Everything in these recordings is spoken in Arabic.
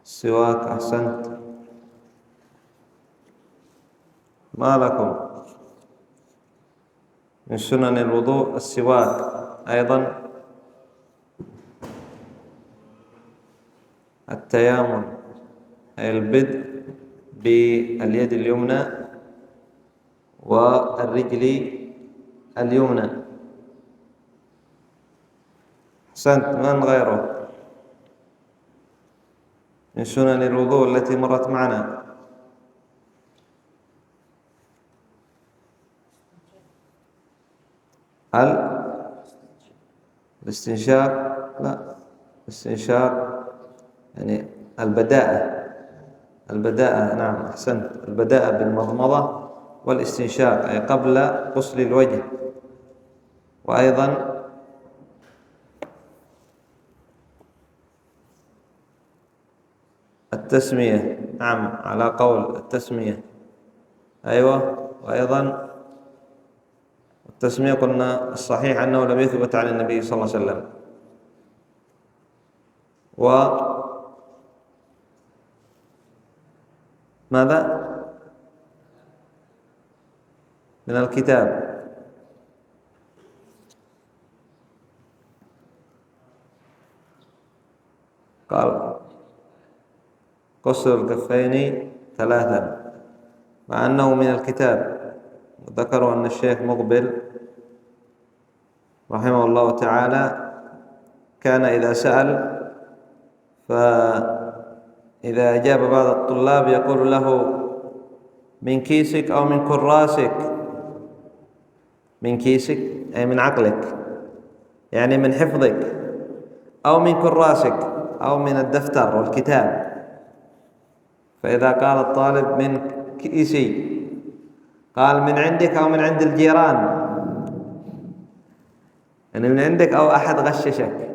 السواك. أحسنت. ما لكم؟ من سنن الوضوء السواك أيضا. التيامن أي البدء باليد اليمنى والرجل اليمنى. أحسنت. من غيره من سنن الوضوء التي مرت معنا؟ الاستنشاق؟ لا، الاستنشاق يعني البداءة. نعم أحسنت. البداءة بالمضمضة والاستنشاق أي قبل غسل الوجه. وأيضا التسمية. نعم على قول التسمية. أيوة. وأيضا التسمية قلنا الصحيح أنه لم يثبت عن النبي صلى الله عليه وسلم. ماذا من الكتاب؟ قال غسل الكفين 3 مع أنه من الكتاب. ذكروا أن الشيخ مقبل رحمه الله تعالى كان إذا سأل فإذا أجاب بعض الطلاب يقول له من كيسك أو من كراسك؟ من كيسك أي من عقلك، يعني من حفظك، أو من كراسك أو من الدفتر والكتاب. فإذا قال الطالب من كيسي قال من عندك أو من عند الجيران، يعني من عندك أو أحد غششك.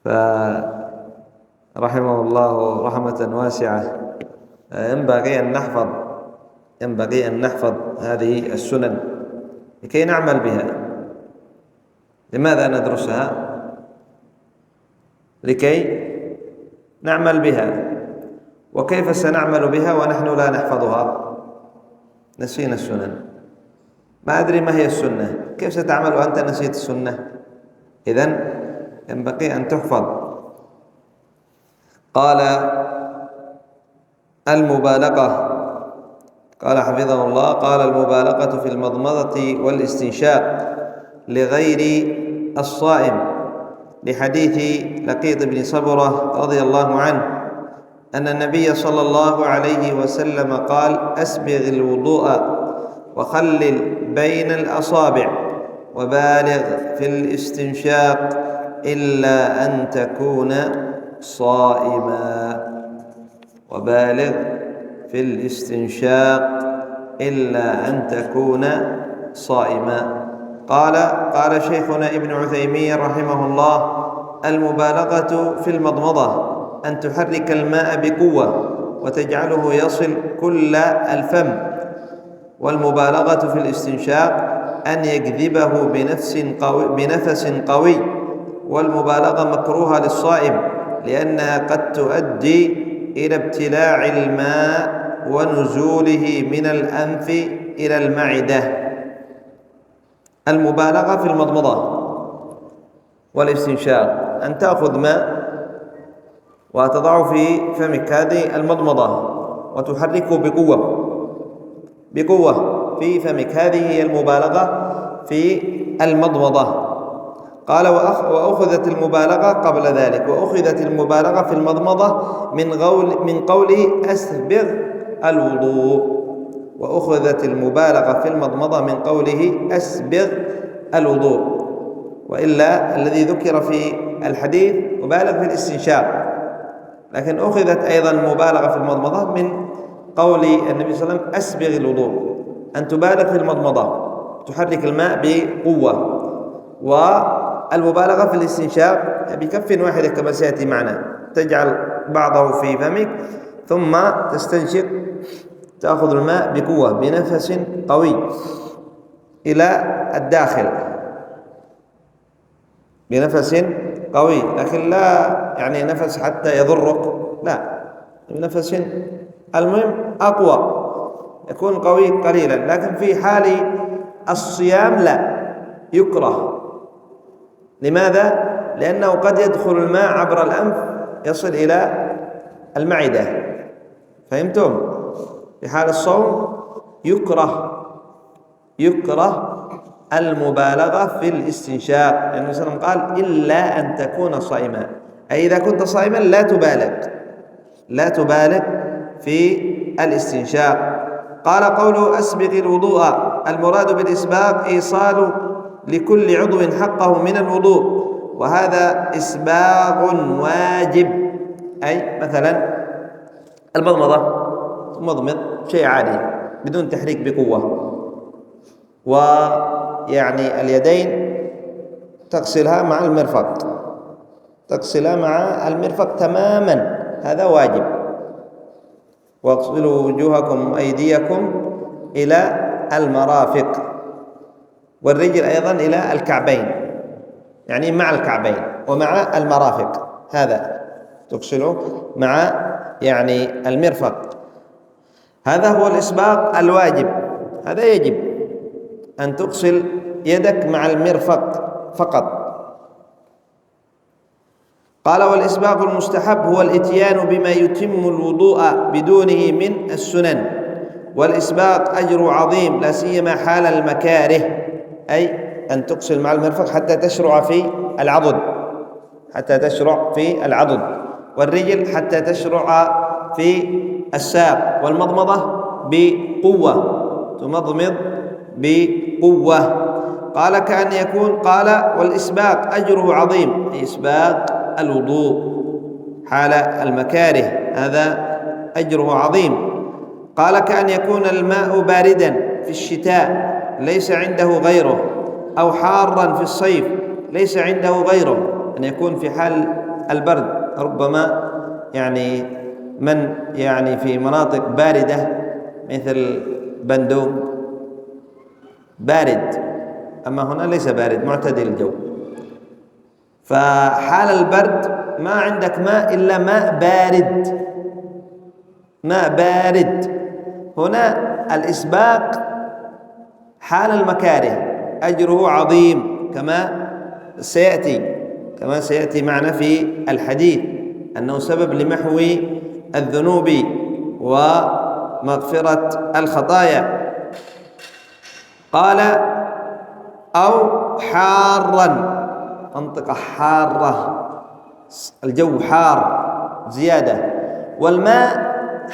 فرحمه الله رحمة واسعة. ينبغي أن نحفظ هذه السنن لكي نعمل بها. لماذا ندرسها؟ لكي نعمل بها. وكيف سنعمل بها ونحن لا نحفظها؟ نسينا السنن. ما أدري ما هي السنة، كيف ستعمل وأنت نسيت السنة؟ إذن ينبغي أن تحفظ. قال المبالغة، قال حفظه الله، قال المبالغة في المضمضة والاستنشاق لغير الصائم، لحديث لقيط بن صبرة رضي الله عنه أن النبي صلى الله عليه وسلم قال أسبغ الوضوء وخلل بين الأصابع وبالغ في الاستنشاق إلا أن تكون صائما. وبالغ في الاستنشاق إلا أن تكون صائما. قال شيخنا ابن عثيمين رحمه الله المبالغة في المضمضة أن تحرك الماء بقوة وتجعله يصل كل الفم، والمبالغة في الاستنشاق أن يجذبه بنفس قوي، والمبالغة مكروهة للصائم لأنها قد تؤدي إلى ابتلاع الماء ونزوله من الأنف إلى المعدة. المبالغة في المضمضة والاستنشاق أن تأخذ ماء وتضعه في فمك، هذه المضمضة، وتحركه بقوة في فمك، هذه هي المبالغة في المضمضة. قال وأخذت المبالغة قبل ذلك، وأخذت المبالغة في المضمضة من قوله أسبغ الوضوء. وأخذت المبالغة في المضمضة من قوله أسبغ الوضوء. وإلا الذي ذكر في الحديث مبالغ في الاستنشاق، لكن أخذت أيضا المبالغة في المضمضة من قول النبي صلى الله عليه وسلم أسبغ الوضوء، أن تبالغ في المضمضة، تحرك الماء بقوة. والمبالغة في الاستنشاق بكف واحدة كما سيأتي معنا، تجعل بعضه في فمك ثم تستنشق، تأخذ الماء بقوة بنفس قوي إلى الداخل بنفس قوي، لكن لا يعني نفس حتى يضرك، لا، نفس المهم أقوى، يكون قوي قليلا. لكن في حال الصيام لا، يكره. لماذا؟ لأنه قد يدخل الماء عبر الأنف يصل إلى المعدة. فهمتم؟ في حال الصوم يكره المبالغة في الاستنشاق، لأن النبي صلى الله عليه وسلم قال إلا أن تكون صائما، أي إذا كنت صائما لا تبالغ في الاستنشاق. قال قوله أسبغ الوضوء، المراد بالإسباغ إيصال لكل عضو حقه من الوضوء، وهذا إسباغ واجب. أي مثلا المضمضة، تمضمض شيء عادي بدون تحريك بقوة، ويعني اليدين تغسلها مع المرفق تماما، هذا واجب. واغسلوا وجوهكم وأيديكم إلى المرافق، والرجل أيضا إلى الكعبين، يعني مع الكعبين ومع المرافق، هذا تغسله مع يعني المرفق. هذا هو الإسباغ الواجب، هذا يجب أن تغسل يدك مع المرفق فقط. قال والإسباغ المستحب هو الإتيان بما يتم الوضوء بدونه من السنن، والإسباغ أجر عظيم لا سيما حال المكاره، أي أن تغسل مع المرفق حتى تشرع في العضد، والرجل حتى تشرع في الساق، والمضمضة بقوة، تمضمض بقوة. قال كأن يكون قال والإسباغ أجره عظيم، إسباغ الوضوء حال المكاره هذا أجره عظيم. قال كأن يكون الماء باردا في الشتاء ليس عنده غيره، أو حارا في الصيف ليس عنده غيره، أن يكون في حال البرد ربما يعني من يعني في مناطق باردة مثل بندوم بارد، أما هنا ليس بارد، معتدل الجو. فحال البرد ما عندك ماء إلا ماء بارد. هنا الإسباغ حال المكاره أجره عظيم، كما سيأتي معنا في الحديث أنه سبب لمحو الذنوب ومغفرة الخطايا. قال أو حارا، منطقة حارة، الجو حار زيادة، والماء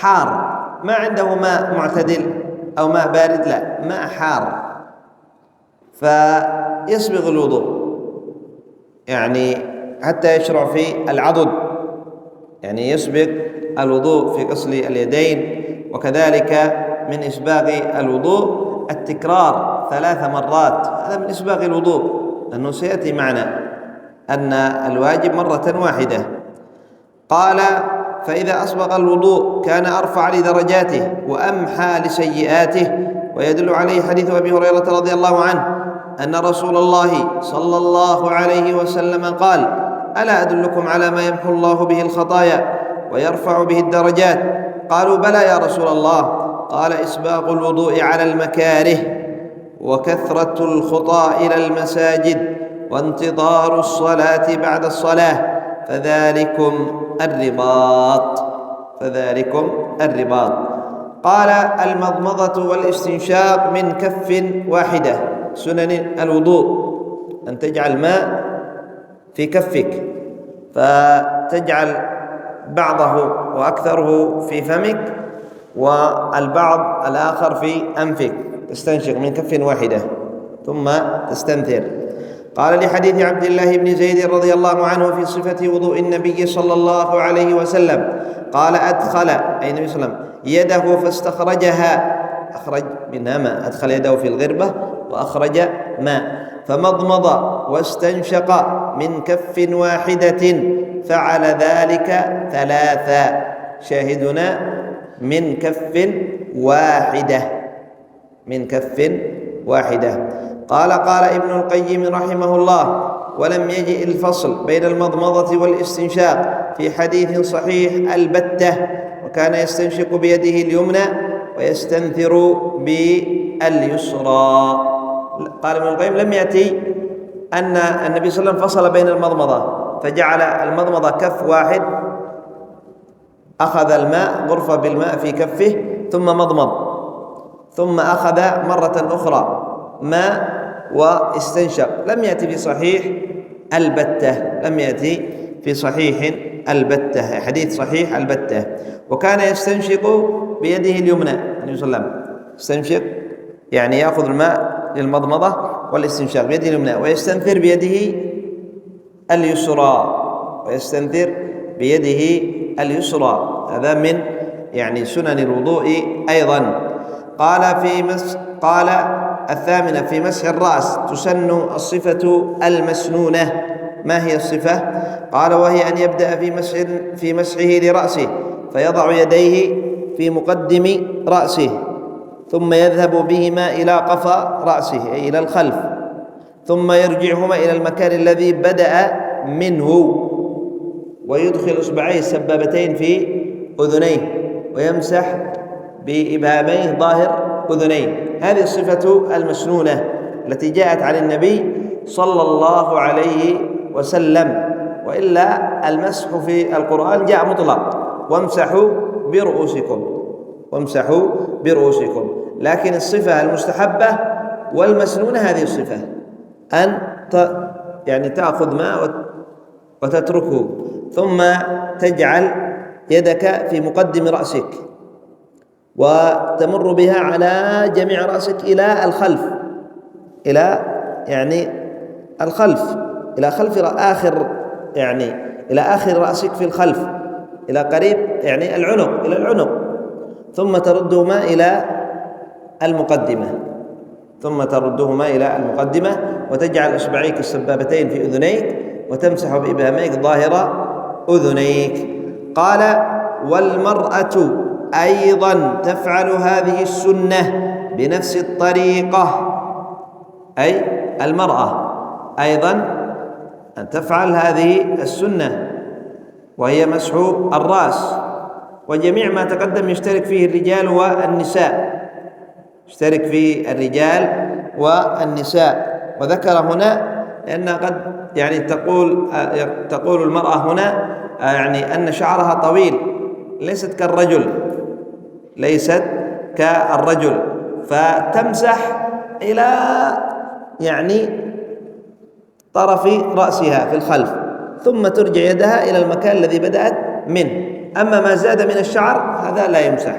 حار، ما عنده ماء معتدل أو ماء بارد، لا، ماء حار، فيسبغ الوضوء يعني حتى يشرع في العضد، يعني يسبغ الوضوء في غسل اليدين. وكذلك من إسباغ الوضوء التكرار 3 مرات، هذا من إسباغ الوضوء، لأنه سيأتي معنا أن الواجب مرة واحدة. قال فإذا أسبغ الوضوء كان أرفع لدرجاته وأمحى لسيئاته. ويدل عليه حديث أبي هريرة رضي الله عنه أن رسول الله صلى الله عليه وسلم قال ألا أدلكم على ما يمحو الله به الخطايا ويرفع به الدرجات؟ قالوا بلى يا رسول الله. قال إسباغ الوضوء على المكاره، وكثرة الخطى إلى المساجد، وانتظار الصلاة بعد الصلاة، فذلكم الرباط. قال المضمضة والاستنشاق من كف واحدة. سنن الوضوء أن تجعل ماء في كفك، فتجعل بعضه وأكثره في فمك والبعض الآخر في أنفك، تستنشق من كف واحدة ثم تستنثر. قال لحديث عبد الله بن زيد رضي الله عنه في صفة وضوء النبي صلى الله عليه وسلم قال أدخل أي النبي صلى الله عليه وسلم يده فاستخرجها، أخرج منها ماء، أدخل يده في الغربة وأخرج ماء، فمضمض واستنشق من كف واحدة، فعل ذلك 3. شاهدنا من كف واحدة. قال ابن القيم رحمه الله ولم يجئ الفصل بين المضمضة والاستنشاق في حديث صحيح البتة، وكان يستنشق بيده اليمنى ويستنثر باليسرى. قال ابن القيم: لم يأتي أن النبي صلى الله عليه وسلم فصل بين المضمضة فجعل المضمضة كف واحد، أخذ الماء غرفة بالماء في كفه ثم مضمض، ثم أخذ مرة أخرى ماء واستنشق. لم يأتي في صحيح البتة، لم يأتي في صحيح البتة، حديث صحيح البتة. وكان يستنشق بيده اليمنى النبي صلى الله عليه وسلم، يستنشق يعني يأخذ الماء للمضمضة والاستنشاق بيده اليمنى، ويستنثر بيده اليسرى، ويستنثر بيده اليسرى. هذا من يعني سنن الوضوء أيضا. قال الثامنة: في مسح الرأس تسن الصفة المسنونة. ما هي الصفة؟ قال: وهي أن يبدأ في مسحه لرأسه فيضع يديه في مقدم رأسه، ثم يذهب بهما إلى قفا رأسه أي إلى الخلف، ثم يرجعهما إلى المكان الذي بدأ منه، ويدخل إصبعيه السبابتين في أذنيه ويمسح بإبهاميه ظاهر أذنيه. هذه الصفة المسنونة التي جاءت عن النبي صلى الله عليه وسلم. وإلا المسح في القرآن جاء مطلق: وامسحوا برؤوسكم. لكن الصفة المستحبة والمسنونة هذه الصفة، أن يعني تأخذ ماء وتتركه، ثم تجعل يدك في مقدم رأسك وتمر بها على جميع رأسك إلى الخلف، إلى آخر رأسك في الخلف، إلى قريب يعني العنق، ثم تردهما إلى المقدمة، وتجعل إصبعيك السبابتين في أذنيك وتمسح بإبهاميك ظاهر أذنيك. قال: والمرأة أيضا تفعل هذه السنة بنفس الطريقة. أي المرأة أيضا أن تفعل هذه السنة، وهي مسح الرأس. وجميع ما تقدم يشترك فيه الرجال والنساء، وذكر هنا لأن قد يعني تقول المرأة هنا يعني أن شعرها طويل، ليست كالرجل، فتمسح إلى يعني طرف رأسها في الخلف، ثم ترجع يدها إلى المكان الذي بدأت منه. أما ما زاد من الشعر هذا لا يمسح،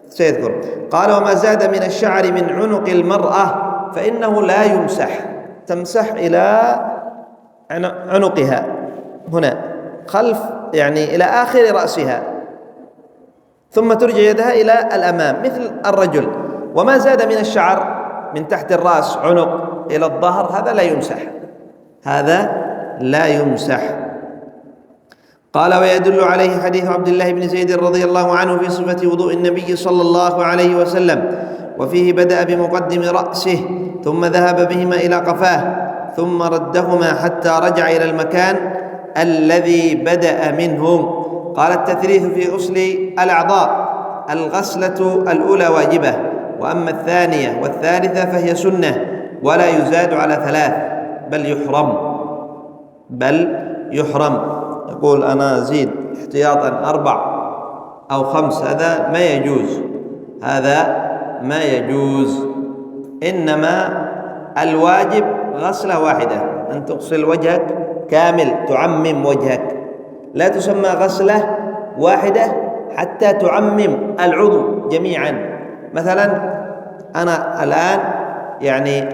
سيذكر. قال: وما زاد من الشعر من عنق المرأة فإنه لا يمسح. تمسح إلى عنقها هنا خلف، يعني إلى آخر رأسها، ثم ترجع يدها إلى الأمام مثل الرجل. وما زاد من الشعر من تحت الرأس عنق إلى الظهر هذا لا يمسح. قال: ويدل عليه حديث عبد الله بن زيد رضي الله عنه في صفة وضوء النبي صلى الله عليه وسلم، وفيه بدأ بمقدم رأسه ثم ذهب بهما إلى قفاه ثم ردهما حتى رجع إلى المكان الذي بدأ منه. قال: التثليث في غسل الأعضاء: الغسلة الأولى واجبة، وأما الثانية والثالثة فهي سنة، ولا يزاد على 3 بل يحرم. يقول: أنا أزيد احتياطا 4 أو 5، هذا ما يجوز. إنما الواجب غسلة واحدة، أن تغسل وجهك كامل، تعمم وجهك. لا تسمى غسلة واحدة حتى تعمم العضو جميعا. مثلا أنا الآن يعني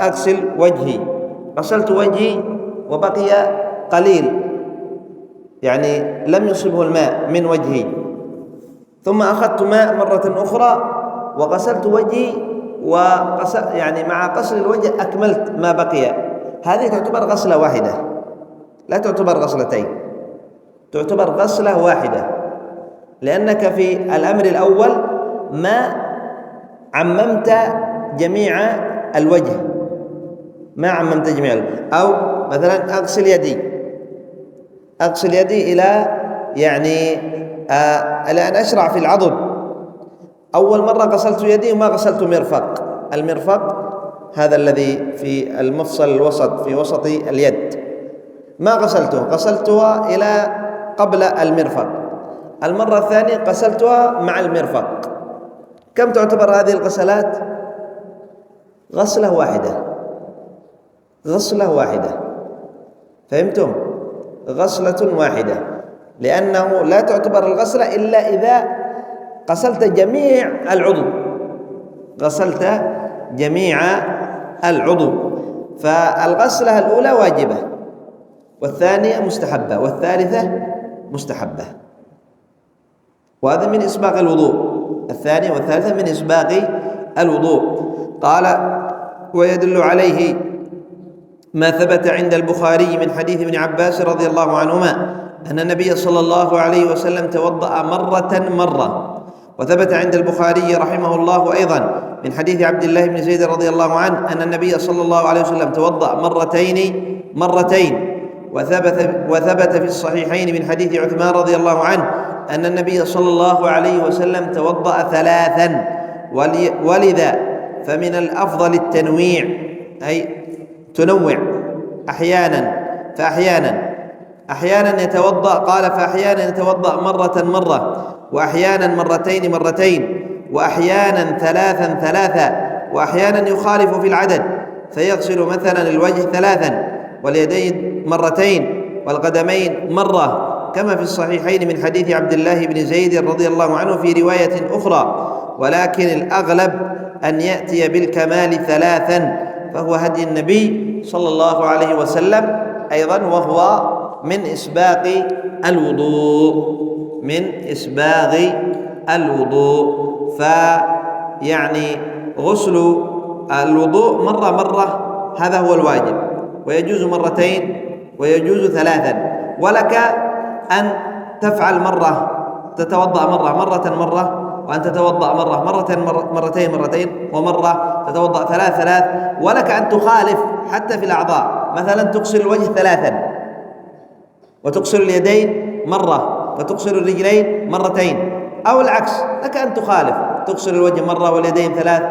أغسل وجهي، غسلت وجهي وبقي قليل يعني لم يصبه الماء من وجهي، ثم أخذت ماء مرة أخرى وغسلت وجهي يعني مع غسل الوجه أكملت ما بقي. هذه تعتبر غسلة واحدة، لا تعتبر غسلتين، تعتبر غسلة واحدة، لأنك في الأمر الأول ما عممت جميع الوجه، ما عممت جميع أو مثلا أغسل يدي إلى يعني إلى أن أشرع في العضد. أول مرة غسلت يدي وما غسلت المرفق هذا الذي في المفصل الوسط في وسط اليد ما غسلتها إلى قبل المرفق. المرة الثانية غسلتها مع المرفق. كم تعتبر هذه الغسلات؟ غسلة واحدة. فهمتم؟ غسلة واحدة، لأنه لا تعتبر الغسلة إلا إذا غسلت جميع العضو. فالغسلة الأولى واجبة، والثانية مستحبة، والثالثة مستحبة. وهذا من إسباغ الوضوء. الثانية والثالثة من إسباغ الوضوء. قال: ويدل عليه ما ثبت عند البخاري من حديث ابن عباس رضي الله عنهما أن النبي صلى الله عليه وسلم توضأ مرة. وثبت عند البخاري رحمه الله أيضا من حديث عبد الله بن زيد رضي الله عنه أن النبي صلى الله عليه وسلم توضأ مرتين. وثبت في الصحيحين من حديث عثمان رضي الله عنه أن النبي صلى الله عليه وسلم توضأ 3. ولذا فمن الأفضل التنويع، أي تنوع أحيانا يتوضأ. قال: فأحيانا يتوضأ مرة، وأحيانا مرتين، وأحيانا 3، وأحيانا يخالف في العدد فيغسل مثلا الوجه 3، واليدين 2، والقدمين مرة، كما في الصحيحين من حديث عبد الله بن زيد رضي الله عنه في رواية أخرى. ولكن الأغلب أن يأتي بالكمال 3، فهو هدي النبي صلى الله عليه وسلم أيضا، وهو من إسباغ الوضوء. فيعني غسل الوضوء مرة هذا هو الواجب، ويجوز 2 ويجوز 3. ولك أن تفعل تتوضأ مرة، وأن تتوضأ مرتين، ومرة تتوضأ 3. ولك أن تخالف حتى في الأعضاء، مثلا تغسل الوجه 3 وتغسل اليدين مرة وتغسل الرجلين 2، أو العكس، لك أن تخالف تغسل الوجه مرة واليدين 3،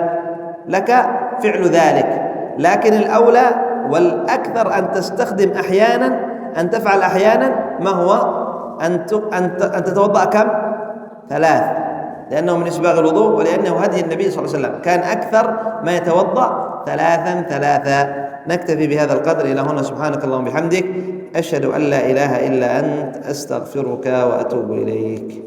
لك فعل ذلك. لكن الأولى والأكثر أن تستخدم أن تفعل أحيانا ما هو أن تتوضأ كم؟ 3، لأنه من إسباغ الوضوء، ولأنه هدي النبي صلى الله عليه وسلم كان أكثر ما يتوضأ 3. نكتفي بهذا القدر إلى هنا. سبحانك اللهم وبحمدك، أشهد أن لا إله إلا أنت، أستغفرك وأتوب إليك.